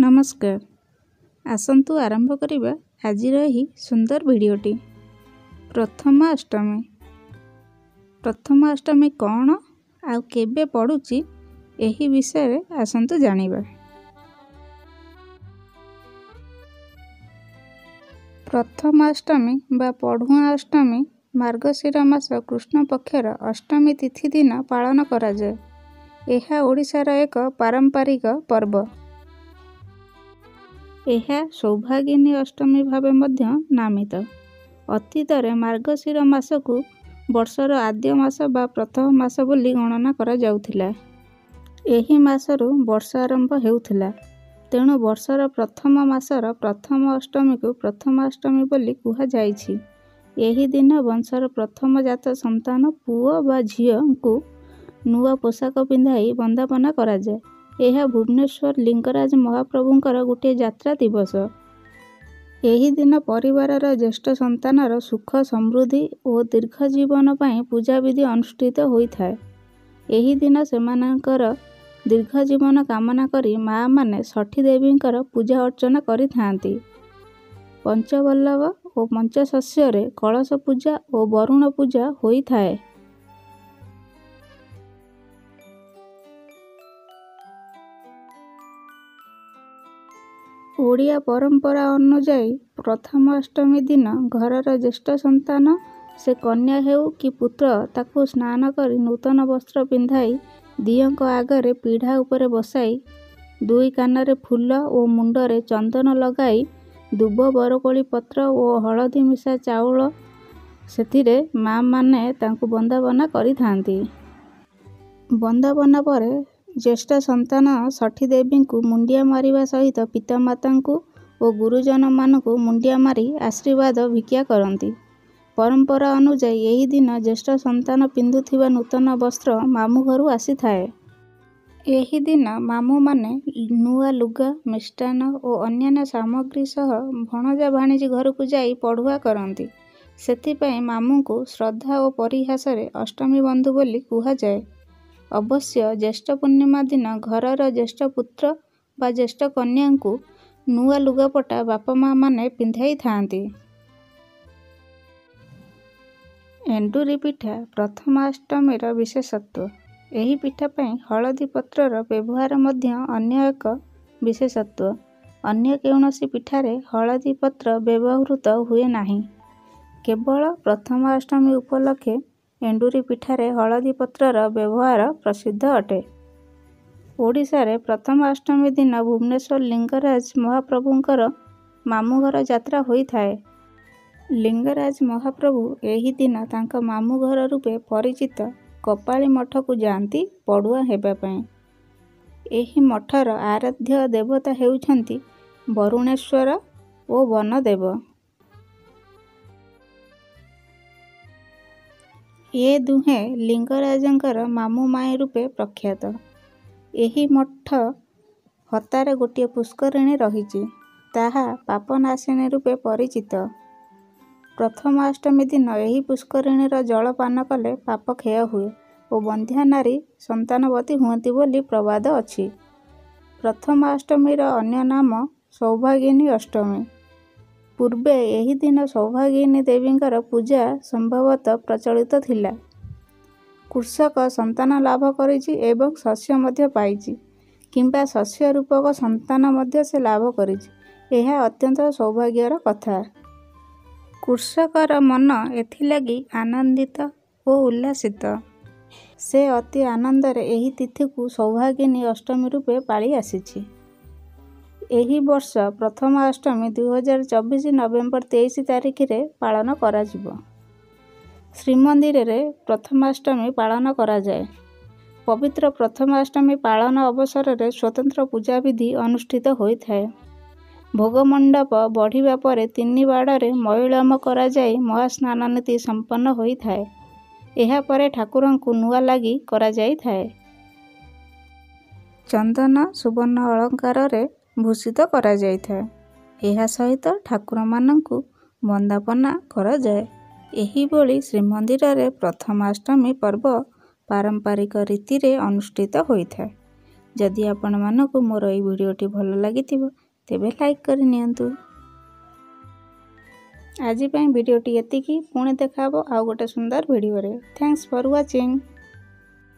नमस्कार। आसंतु आरंभ करिबा आजिर एही सुंदर भिडियोटी। प्रथमाष्टमी कौन आउ केबे पड़ुची एही विषय आसंतु जानिबा। प्रथमाष्टमी बा पढ़ुआ अष्टमी मार्गशीर मास कृष्ण पक्षर अष्टमी तिथि दिन पालन करा जाए। एहा ओडिशार एक पारंपरिक पर्व। ଏହା ସୌଭାଗିନୀ ଅଷ୍ଟମୀ ଭାବେ ମଧ୍ୟ ନାମିତ। ଅତୀତରେ ମାର୍ଗଶୀର ମାସକୁ ବର୍ଷର ଆଦ୍ୟ ମାସ ବା ପ୍ରଥମ ମାସ ବୋଲି ଗଣନା କରାଯାଉଥିଲା। ଏହି ମାସରୁ ବର୍ଷ ଆରମ୍ଭ ହେଉଥିଲା। ତେଣୁ ବର୍ଷର ପ୍ରଥମ ମାସର ପ୍ରଥମ ଅଷ୍ଟମୀକୁ ପ୍ରଥମାଷ୍ଟମୀ ବୋଲି କୁହାଯାଇଛି। ଏହି ଦିନ ବଂଶର ପ୍ରଥମ ଜାତ ସନ୍ତାନ ପୁଅ ବା ଝିଅଙ୍କୁ ନୂଆ ପୋଷାକ ପିନ୍ଧାଇ ବନ୍ଦାପନା କରାଯାଏ। ଏହା ଭୁବନେଶ୍ୱର ଲିଙ୍ଗରାଜ ମହାପ୍ରଭୁଙ୍କର ଗୋଟିଏ ଯାତ୍ରା ଦିବସ। ଏହି ଦିନ ପରିବାରର ଜ୍ୟେଷ୍ଠ ସନ୍ତାନର ସୁଖ ସମୃଦ୍ଧି ଓ ଦୀର୍ଘ ଜୀବନ ପାଇଁ ପୂଜାବିଧି ଅନୁଷ୍ଠିତ ହୋଇଥାଏ। ଏହି ଦିନ ସେମାନଙ୍କର ଦୀର୍ଘ ଜୀବନ କାମନା କରି ମା' ମାନେ ଷଠୀ ଦେବୀଙ୍କର ପୂଜା ଅର୍ଚ୍ଚନା କରିଥାନ୍ତି। ପଞ୍ଚବଲ୍ଲଭ ଓ ପଞ୍ଚଶସ୍ୟରେ କଳସ ପୂଜା ଓ ବରୁଣ ପୂଜା ହୋଇଥାଏ। ଓଡ଼ିଆ ପରମ୍ପରା ଅନୁଯାୟୀ ପ୍ରଥମାଷ୍ଟମୀ ଦିନ ଘରର ଜ୍ୟେଷ୍ଠ ସନ୍ତାନ ସେ କନ୍ୟା ହେଉ କି ପୁତ୍ର ତାକୁ ସ୍ନାନ କରି ନୂତନ ବସ୍ତ୍ର ପିନ୍ଧାଇ ଦିଅଁଙ୍କ ଆଗରେ ପିଢ଼ା ଉପରେ ବସାଇ ଦୁଇ କାନରେ ଫୁଲ ଓ ମୁଣ୍ଡରେ ଚନ୍ଦନ ଲଗାଇ ଦୁବ ବରକୋଳି ପତ୍ର ଓ ହଳଦୀ ମିଶା ଚାଉଳ ସେଥିରେ ମା' ମାନେ ତାଙ୍କୁ ବନ୍ଦାପନା କରିଥାନ୍ତି। ବନ୍ଦାପନା ପରେ ଜ୍ୟେଷ୍ଠ ସନ୍ତାନ ଷଠୀ ଦେବୀଙ୍କୁ ମୁଣ୍ଡିଆ ମାରିବା ସହିତ ପିତାମାତାଙ୍କୁ ଓ ଗୁରୁଜନମାନଙ୍କୁ ମୁଣ୍ଡିଆ ମାରି ଆଶୀର୍ବାଦ ଭିକ୍ଷା କରନ୍ତି। ପରମ୍ପରା ଅନୁଯାୟୀ ଏହି ଦିନ ଜ୍ୟେଷ୍ଠ ସନ୍ତାନ ପିନ୍ଧୁଥିବା ନୂତନ ବସ୍ତ୍ର ମାମୁଁ ଘରୁ ଆସିଥାଏ। ଏହି ଦିନ ମାମୁଁମାନେ ନୂଆ ଲୁଗା, ମିଷ୍ଟାନ୍ନ ଓ ଅନ୍ୟାନ୍ୟ ସାମଗ୍ରୀ ସହ ଭଣଜା ଭାଣିଜୀ ଘରକୁ ଯାଇ ପଢ଼ୁଆ କରନ୍ତି। ସେଥିପାଇଁ ମାମୁଁଙ୍କୁ ଶ୍ରଦ୍ଧା ଓ ପରିହାସରେ ଅଷ୍ଟମୀ ବନ୍ଧୁ ବୋଲି କୁହାଯାଏ। ଅବଶ୍ୟ ଜ୍ୟେଷ୍ଠ ପୂର୍ଣ୍ଣିମା ଦିନ ଘରର ଜ୍ୟେଷ୍ଠ ପୁତ୍ର ବା ଜ୍ୟେଷ୍ଠ କନ୍ୟାଙ୍କୁ ନୂଆ ଲୁଗାପଟା ବାପା ମା' ମାନେ ପିନ୍ଧାଇଥାନ୍ତି। ଏଣ୍ଡୁରି ପିଠା ପ୍ରଥମାଷ୍ଟମୀର ବିଶେଷତ୍ୱ। ଏହି ପିଠା ପାଇଁ ହଳଦୀ ପତ୍ରର ବ୍ୟବହାର ମଧ୍ୟ ଅନ୍ୟ ଏକ ବିଶେଷତ୍ୱ। ଅନ୍ୟ କୌଣସି ପିଠାରେ ହଳଦୀ ପତ୍ର ବ୍ୟବହୃତ ହୁଏ ନାହିଁ। କେବଳ ପ୍ରଥମାଷ୍ଟମୀ ଉପଲକ୍ଷେ ଏଣ୍ଡୁରି ପିଠାରେ ହଳଦୀ ପତ୍ରର ବ୍ୟବହାର ପ୍ରସିଦ୍ଧ ଅଟେ। ଓଡ଼ିଶାରେ ପ୍ରଥମାଷ୍ଟମୀ ଦିନ ଭୁବନେଶ୍ୱର ଲିଙ୍ଗରାଜ ମହାପ୍ରଭୁଙ୍କର ମାମୁଁ ଘର ଯାତ୍ରା ହୋଇଥାଏ। ଲିଙ୍ଗରାଜ ମହାପ୍ରଭୁ ଏହି ଦିନ ତାଙ୍କ ମାମୁଁ ଘର ରୂପେ ପରିଚିତ କପାଳୀ ମଠକୁ ଯାଆନ୍ତି ପଢ଼ୁଆ ହେବା ପାଇଁ। ଏହି ମଠର ଆରାଧ୍ୟ ଦେବତା ହେଉଛନ୍ତି ବରୁଣେଶ୍ୱର ଓ ବନଦେବ। ଏ ଦୁହେଁ ଲିଙ୍ଗରାଜଙ୍କର ମାମୁଁ ମାଇଁ ରୂପେ ପ୍ରଖ୍ୟାତ। ଏହି ମଠ ହତାରେ ଗୋଟିଏ ପୁଷ୍କରିଣୀ ରହିଛି। ତାହା ପାପନାଶିନୀ ରୂପେ ପରିଚିତ। ପ୍ରଥମାଷ୍ଟମୀ ଦିନ ଏହି ପୁଷ୍କରିଣୀର ଜଳ ପାନ କଲେ ପାପ କ୍ଷୟ ହୁଏ ଓ ବନ୍ଧ୍ୟା ନାରୀ ସନ୍ତାନବତୀ ହୁଅନ୍ତି ବୋଲି ପ୍ରବାଦ ଅଛି। ପ୍ରଥମାଷ୍ଟମୀର ଅନ୍ୟ ନାମ ସୌଭାଗିନୀ ଅଷ୍ଟମୀ। ପୂର୍ବେ ଏହି ଦିନ ସୌଭାଗିନୀ ଦେବୀଙ୍କର ପୂଜା ସମ୍ଭବତଃ ପ୍ରଚଳିତ ଥିଲା। କୃଷକ ସନ୍ତାନ ଲାଭ କରିଛି ଏବଂ ଶସ୍ୟ ମଧ୍ୟ ପାଇଛି କିମ୍ବା ଶସ୍ୟ ରୂପକ ସନ୍ତାନ ମଧ୍ୟ ସେ ଲାଭ କରିଛି। ଏହା ଅତ୍ୟନ୍ତ ସୌଭାଗ୍ୟର କଥା। କୃଷକର ମନ ଏଥିଲାଗି ଆନନ୍ଦିତ ଓ ଉଲ୍ଲାସିତ। ସେ ଅତି ଆନନ୍ଦରେ ଏହି ତିଥିକୁ ସୌଭାଗିନୀ ଅଷ୍ଟମୀ ରୂପେ ପାଳି ଆସିଛି। ଏହି ବର୍ଷ ପ୍ରଥମାଷ୍ଟମୀ 2024 ନଭେମ୍ବର 23 ତାରିଖରେ ପାଳନ କରାଯିବ। ଶ୍ରୀମନ୍ଦିରରେ ପ୍ରଥମାଷ୍ଟମୀ ପାଳନ କରାଯାଏ। ପବିତ୍ର ପ୍ରଥମାଷ୍ଟମୀ ପାଳନ ଅବସରରେ ସ୍ୱତନ୍ତ୍ର ପୂଜାବିଧି ଅନୁଷ୍ଠିତ ହୋଇଥାଏ। ଭୋଗମଣ୍ଡପ ବଢ଼ିବା ପରେ 3 ବାଡ଼ରେ ମଇଳମ କରାଯାଇ ମହାସ୍ନାନ ନୀତି ସମ୍ପନ୍ନ ହୋଇଥାଏ। ଏହାପରେ ଠାକୁରଙ୍କୁ ନୂଆ ଲାଗି କରାଯାଇଥାଏ। ଚନ୍ଦନ ସୁବର୍ଣ୍ଣ ଅଳଙ୍କାରରେ ଭୂଷିତ କରାଯାଇଥାଏ। ଏହା ସହିତ ଠାକୁରମାନଙ୍କୁ ବନ୍ଦାପନା କରାଯାଏ। ଏହିଭଳି ଶ୍ରୀମନ୍ଦିରରେ ପ୍ରଥମାଷ୍ଟମୀ ପର୍ବ ପାରମ୍ପରିକ ରୀତିରେ ଅନୁଷ୍ଠିତ ହୋଇଥାଏ। जदि आपणमानंकु मोर एई भिडियोटी भल लागिथिबो तेबे लाइक करि नियंतु। आजि पई भिडियोटी एतिकी, पुणी देखाहब आउ गोटे सुंदर भिडियो रे। Thanks for watching.